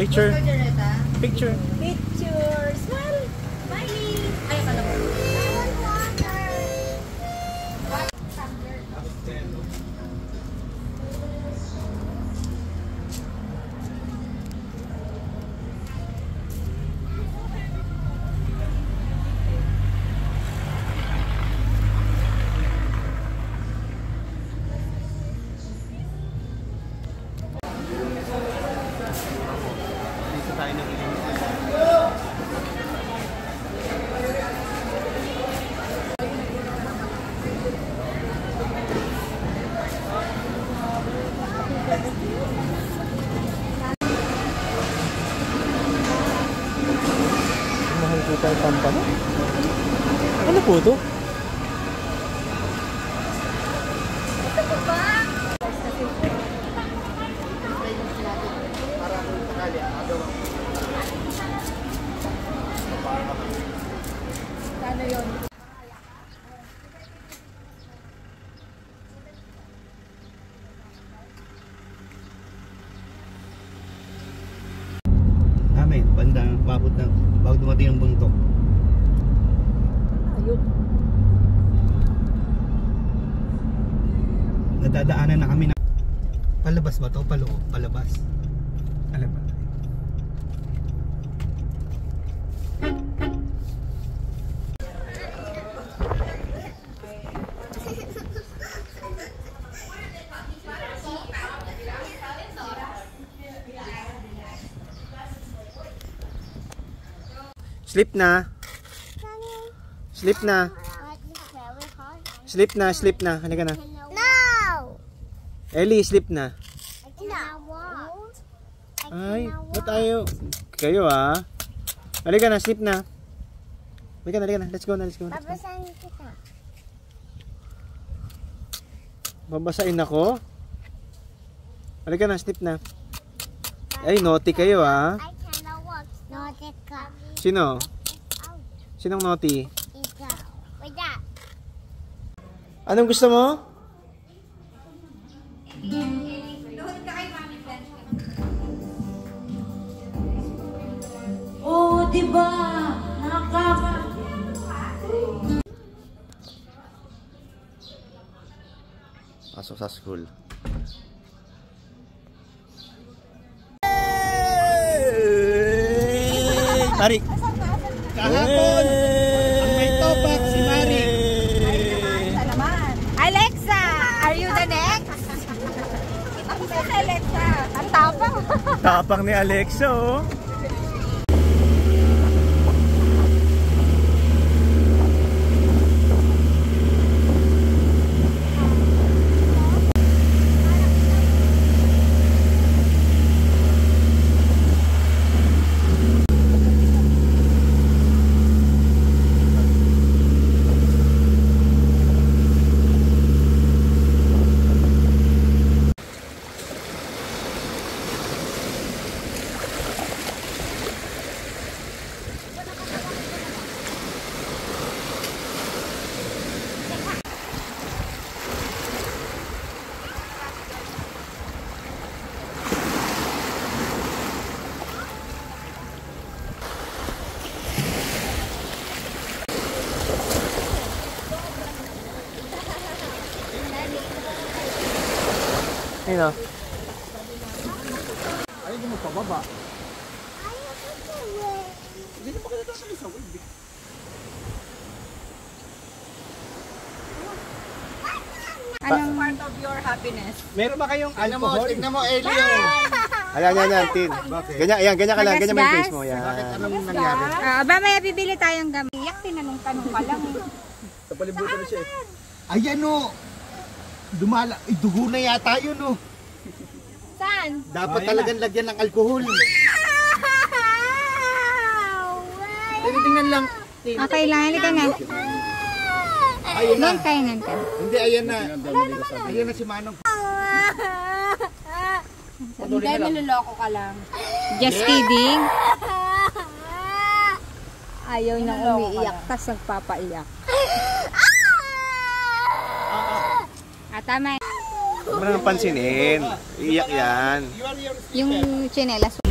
Picture. Picture. Picture. Smile. Smiling. Ay, pala mo. Ano po ito? Ano yun? Amin, bandang babot ng bago dumating ang buntok. Ayun. Nadadaanan na kami na palabas ba to? Paloob? Palabas? Palabas. Sleep na. Sleep na. Sleep na, sleep na. Halika na. No! Ellie, sleep na. I cannot walk. Ay, ba't tayo? Kayo ah. Halika na, sleep na. Halika na, halika na. Let's go na, let's go. Let's go. Babasahin kita. Babasain ako? Halika na, sleep na. Ay, naughty kayo ah. I cannot walk. Naughty ka. Sino? Sinong naughty? Ikaw. Wait that. Anong gusto mo? Oh, diba? Nakaka... Pasok sa school. Mari. Kahapon, ang may topak si Mari. Alexa naman. Alexa, are you the next? Ako si Alexa. Ang tapang. Tapang ni Alexa oh. Ayun o. Ayaw mo magpababa. Ayaw ko sa way. Hindi na pakita sa isa. Anong part of your happiness? Meron ba kayong alcohol? Tignan mo, Elio. Ayan, Tin. Ganyan, ayan, ganyan ka lang. Ganyan mo yung face mo. Yan. Bakit anong nangyari? Mamaya bibili tayong gamit. Iyak, tinanong-tanong ka lang. Sa palibutan na siya eh. Ayan o. Dumala. Dugo na yata yun o. Saan? Dapat talagang lagyan ng alkohol. Tingnan lang. Okay lang, halika na. Ayun na. Nantayin ka. Hindi, ayan na. Ayan na si Manong. Hindi, niloloko ka lang. Just kidding. Ayaw nang umiiyak, tas nagpapaiyak. Tama. Huwag mo nang pansinin. Iiyak yan. Yung tsinelas.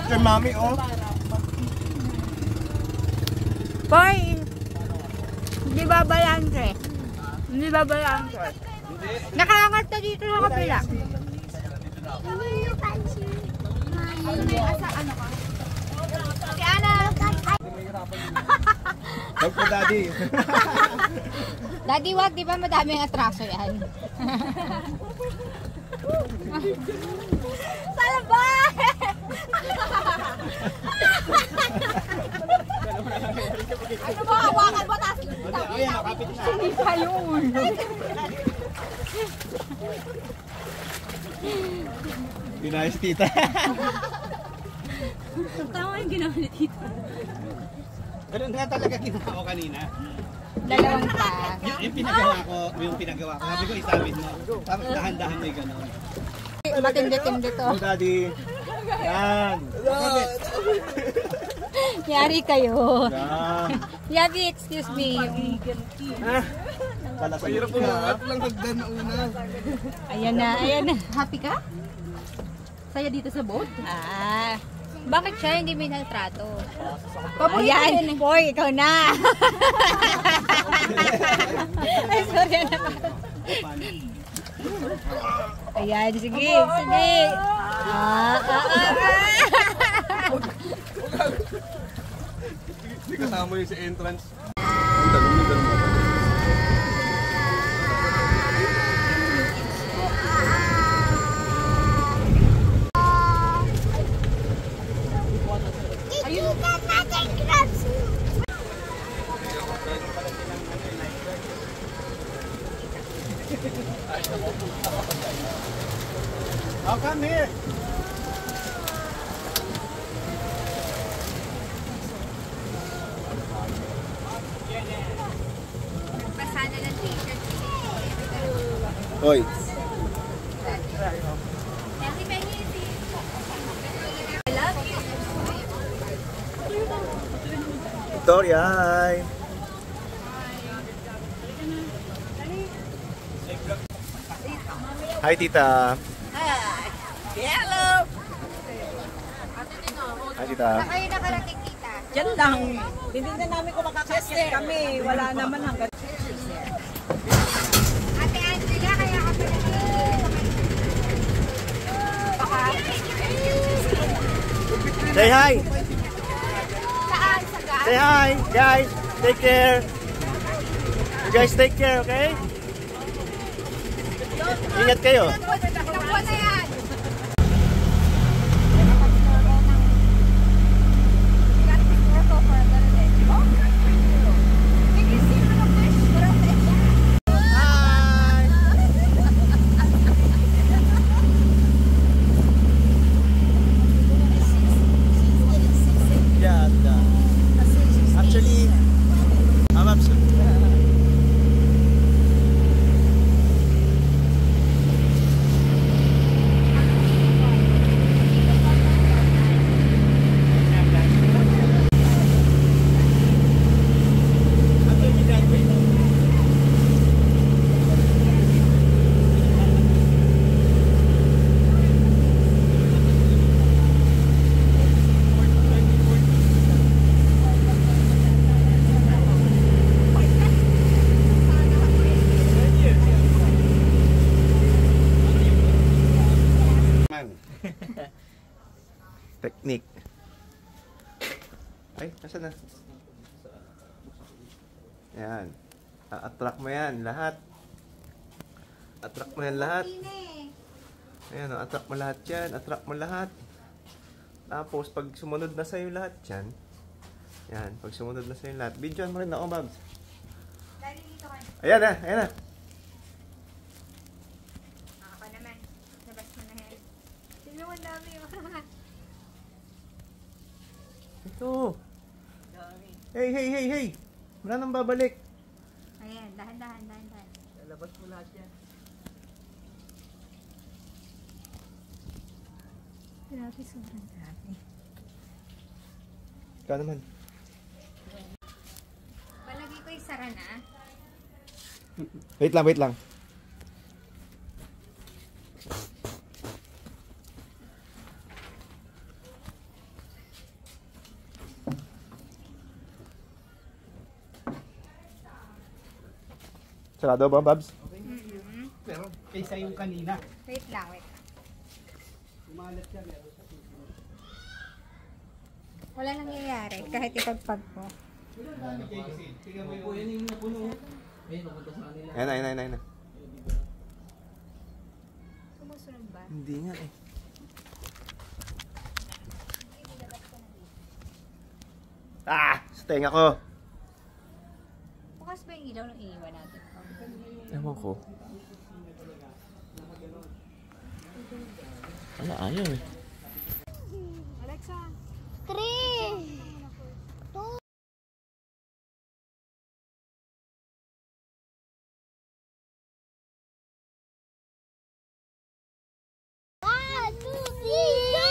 kay mami, oh. Boy! Hindi ba balanse? Hindi ba balanse? Nakaangat na dito sa kapila. Si Ana! Huwag po, daddy. Daddy, wag, di ba madaming atraso yan? Salabay! Ano ba, hawakan mo, tapos Ayan, nakapit na. sinipa yung ulo. Binayos tita. Tama yung ginawa ni Tito. Ganun nga talaga ginawa ko kanina. Dalawang pa. Yung pinagawa ko. Sabi ko, isabit mo. Tapos dahan-dahan may gano'n. Matindi-tindi to. Oh, daddy. Yan. Yari kayo. Yan. Yabi, excuse me. Pala sa hirap umangat lang hagdan na una. Ayan na, ayan na. Happy ka? Saya dito sa boat? Ah, bakit siya hindi may naltrato? Paborito Ayan, boy, ikaw na. Ay, sorry na. Ayan, sige, sige. Hindi kasama yung sa entrance. Ang tanong mo, ganun mo. How come here? Pasana ng t-shirt. Hoy. I love you. Victoria, hi. Hi, tita. Hello! Hi, tita. Saan kayo nakarating, tita? Diyan lang. Hindi na namin kung makakasya kami. Wala naman hanggang. Ate Angela, kaya ka pala Say hi. saan? Sa gas? Say hi, guys. Take care. You guys take care, okay? Ingat kayo. Ilang buwan na yan? Yeah, actually, I'm upset. Technique. Ay, nasa na? Yan. A-attract mo yan lahat. Attract mo yan lahat. Ayan, attract mo lahat yan. Attract mo lahat. Tapos, pag sumunod na sa'yo lahat yan. Yan, pag sumunod na sa'yo lahat. Videoan mo rin ako, Babs. Ayan na, ayan na. Ako naman. Labas mo na yan. Sino mo dami yung Ito. Hey, hey, hey, hey. Wala nang babalik. Ayan, dahan-dahan. Lalabas mo lahat yan. Grabe, sobrang grabe. Ikaw naman. Palagi ko isara na. Wait lang, wait lang. Sarado ba, Babs? Pero kaysa yung kanina. Wait lang, wait. Wala nangyayari kahit ipagpag mo. Ayan. Sumusunod ba? Hindi nga eh. Sa tenga ko. Bukas ba yung ilaw ng iiwan natin? Ewan ko. Wala, ayaw eh. Alexa! 3. 2. One, two, three, go!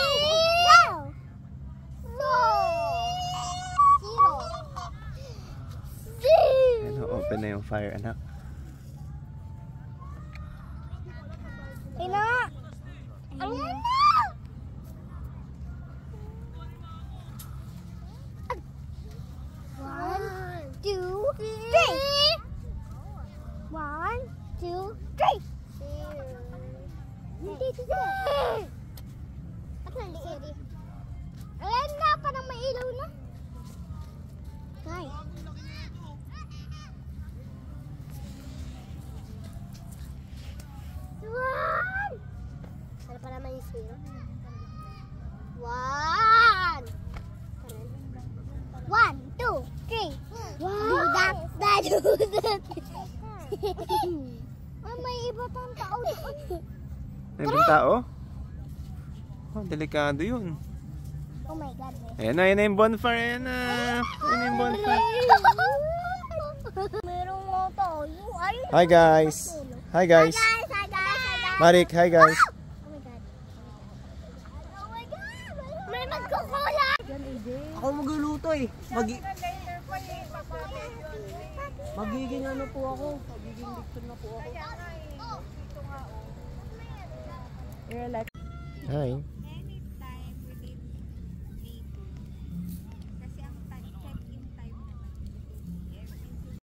Ano, open na yung fire, anak. Ina! Ayan na! One, two, three! One, two, three! Hindi, dito. Ba't nandiyan? Ayan na, parang may ilaw na. Hi. One! Sana pa naman yung zero. One! 1, 2, 3. Wow! Do that. Ay, may iba tang tao doon. May ibang tao? Oh, delikado yun. Oh my God. Ayan na yung bonfire. Ayan na yung bonfire. Merong mga tao. Ay, Hi guys. Hi guys. Hi guys. Marik, hi guys. Oh my God. Oh my God. May magkukulang. Ako magluluto eh. Magiging ano po ako. Magiging victim na po ako. You're like... Hi.